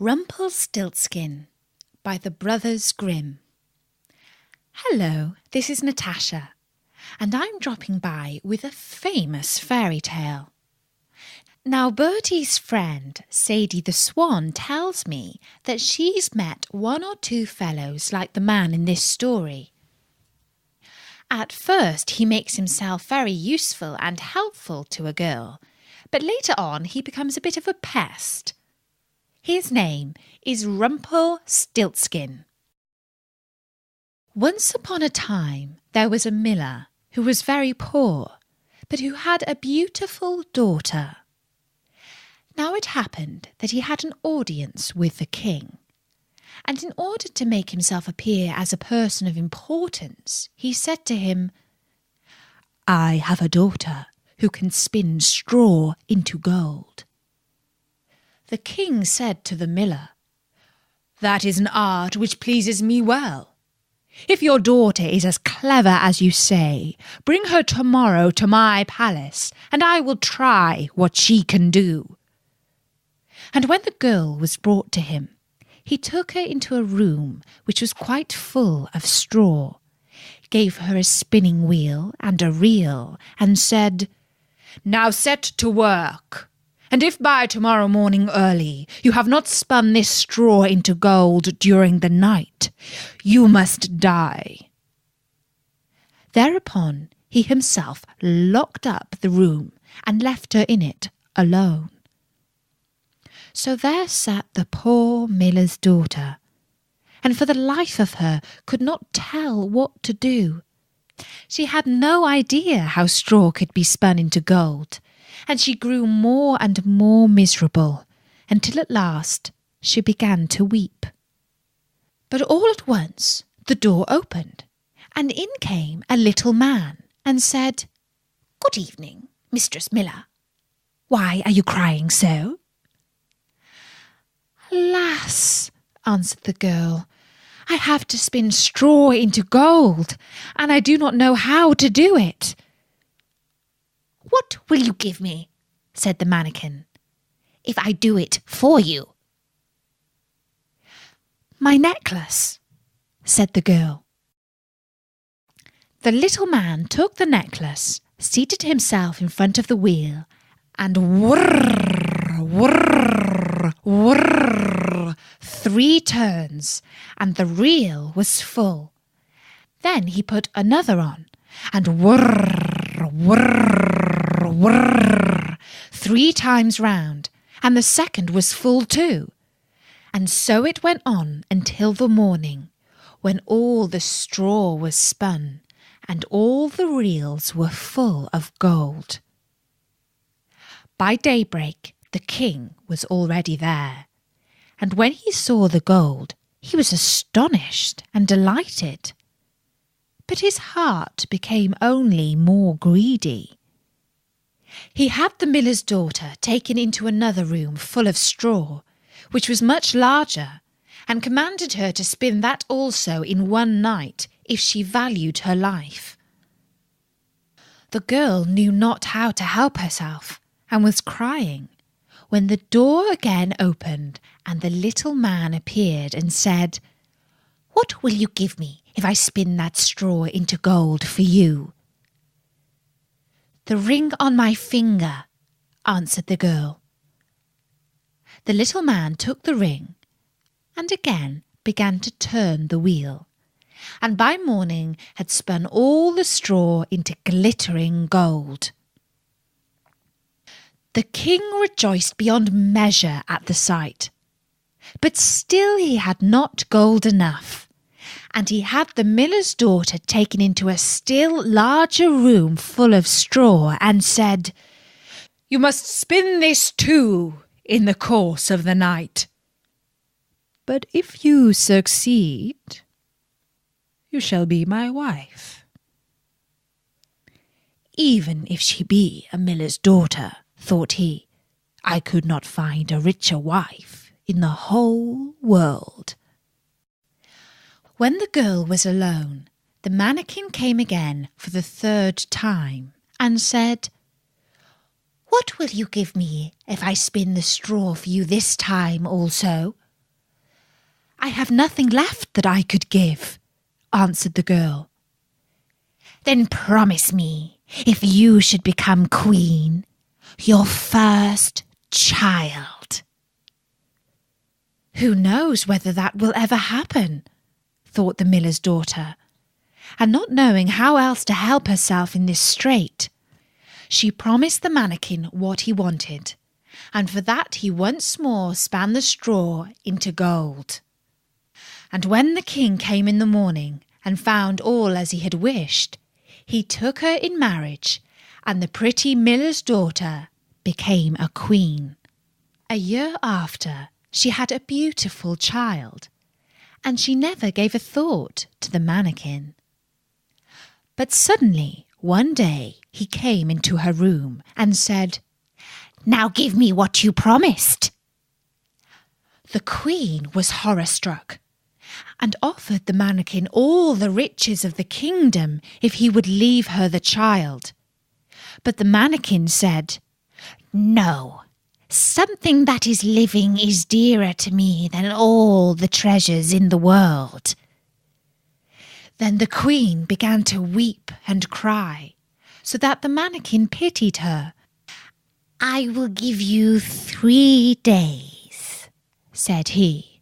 Rumpelstiltskin by the Brothers Grimm. Hello, this is Natasha, and I'm dropping by with a famous fairy tale. Now Bertie's friend, Sadie the Swan, tells me that she's met one or two fellows like the man in this story. At first he makes himself very useful and helpful to a girl, but later on he becomes a bit of a pest. His name is Rumpelstiltskin. Once upon a time there was a miller who was very poor, but who had a beautiful daughter. Now it happened that he had an audience with the king, and in order to make himself appear as a person of importance, he said to him, "I have a daughter who can spin straw into gold." The king said to the miller, "That is an art which pleases me well. If your daughter is as clever as you say, bring her tomorrow to my palace, and I will try what she can do." And when the girl was brought to him, he took her into a room which was quite full of straw, gave her a spinning wheel and a reel, and said, "Now set to work. And if by tomorrow morning early you have not spun this straw into gold during the night, you must die." Thereupon he himself locked up the room and left her in it alone. So there sat the poor miller's daughter, and for the life of her could not tell what to do. She had no idea how straw could be spun into gold, and she grew more and more miserable, until at last she began to weep. But all at once the door opened, and in came a little man, and said, "Good evening, Mistress Miller. Why are you crying so?" "Alas," answered the girl, "I have to spin straw into gold, and I do not know how to do it." "What will you give me," said the mannikin, "if I do it for you?" "My necklace," said the girl. The little man took the necklace, seated himself in front of the wheel, and whirr, whirr, whirr, 3 turns, and the reel was full. Then he put another on, and whirr, whirr, whirr, 3 times round, and the second was full too. And so it went on until the morning, when all the straw was spun, and all the reels were full of gold. By daybreak the king was already there, and when he saw the gold he was astonished and delighted. But his heart became only more greedy. He had the miller's daughter taken into another room full of straw, which was much larger, and commanded her to spin that also in one night, if she valued her life. The girl knew not how to help herself, and was crying, when the door again opened, and the little man appeared and said, "What will you give me if I spin that straw into gold for you?" "The ring on my finger," answered the girl. The little man took the ring, and again began to turn the wheel, and by morning had spun all the straw into glittering gold. The king rejoiced beyond measure at the sight, but still he had not gold enough, and he had the miller's daughter taken into a still larger room full of straw, and said, "You must spin this too in the course of the night. But if you succeed, you shall be my wife." "Even if she be a miller's daughter," thought he, "I could not find a richer wife in the whole world." When the girl was alone, the mannikin came again for the 3rd time, and said, "What will you give me if I spin the straw for you this time also?" "I have nothing left that I could give," answered the girl. "Then promise me, if you should become queen, your first child." "Who knows whether that will ever happen?" thought the miller's daughter, and not knowing how else to help herself in this strait, she promised the mannikin what he wanted, and for that he once more span the straw into gold. And when the king came in the morning and found all as he had wished, he took her in marriage, and the pretty miller's daughter became a queen. A year after, she had a beautiful child, and she never gave a thought to the mannikin. But suddenly, one day, he came into her room and said, "Now give me what you promised." The queen was horror-struck, and offered the mannikin all the riches of the kingdom if he would leave her the child. But the mannikin said, "No, something that is living is dearer to me than all the treasures in the world." Then the queen began to weep and cry, so that the mannikin pitied her. "I will give you 3 days," said he.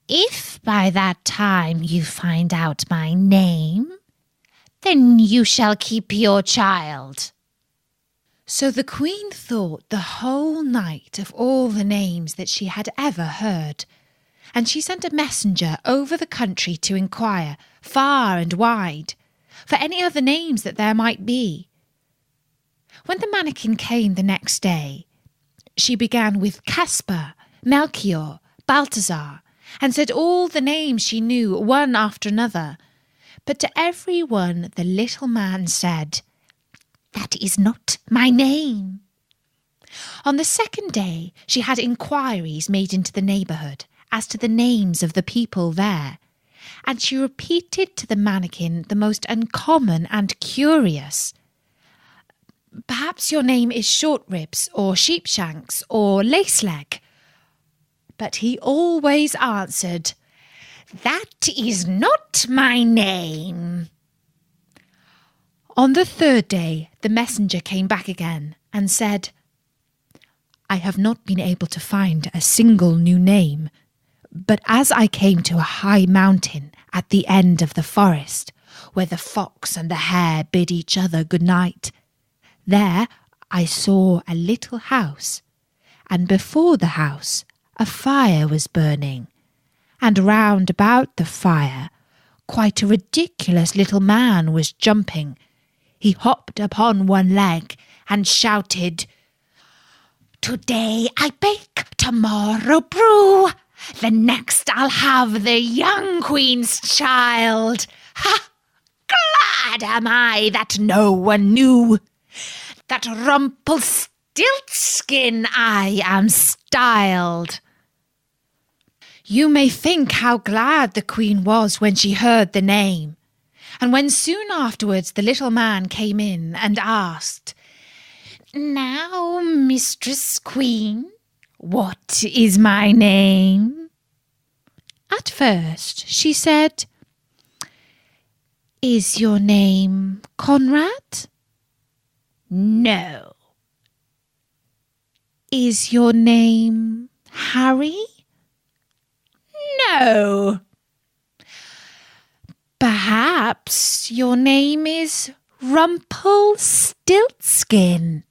"If by that time you find out my name, then you shall keep your child." So the queen thought the whole night of all the names that she had ever heard, and she sent a messenger over the country to inquire, far and wide, for any other names that there might be. When the mannikin came the next day, she began with Caspar, Melchior, Balthazar, and said all the names she knew one after another. But to every one the little man said, "That is not my name." On the second day she had inquiries made into the neighbourhood as to the names of the people there, and she repeated to the mannikin the most uncommon and curious. "Perhaps your name is Shortribs, or Sheepshanks, or Laceleg." But he always answered, "That is not my name." On the third day the messenger came back again and said, "I have not been able to find a single new name, but as I came to a high mountain at the end of the forest, where the fox and the hare bid each other good night, there I saw a little house, and before the house a fire was burning, and round about the fire quite a ridiculous little man was jumping. He hopped upon one leg and shouted, 'Today I bake, tomorrow brew, the next I'll have the young queen's child. Ha! Glad am I that no one knew that rumpelstiltskin I am styled.'" You may think how glad the queen was when she heard the name, and when soon afterwards the little man came in and asked, "Now, Mistress Queen, what is my name?" At first she said, "Is your name Conrad?" "No." "Is your name Harry?" "No." "Perhaps your name is Rumpelstiltskin?"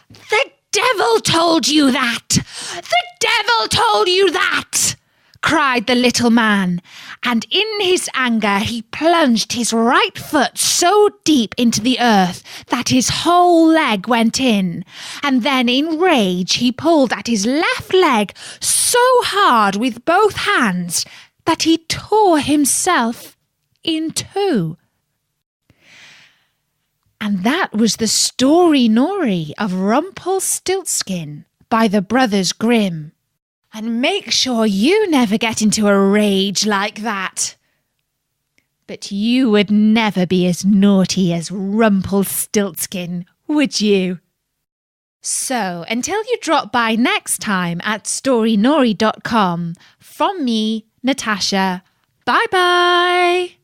"The devil told you that! The devil told you that!" cried the little man, and in his anger he plunged his right foot so deep into the earth that his whole leg went in, and then in rage he pulled at his left leg so hard with both hands that he tore himself in two. And that was the story-nory of Rumpelstiltskin by the Brothers Grimm. And make sure you never get into a rage like that. But you would never be as naughty as Rumpelstiltskin, would you? So, until you drop by next time at storynori.com, from me, Natasha, bye-bye!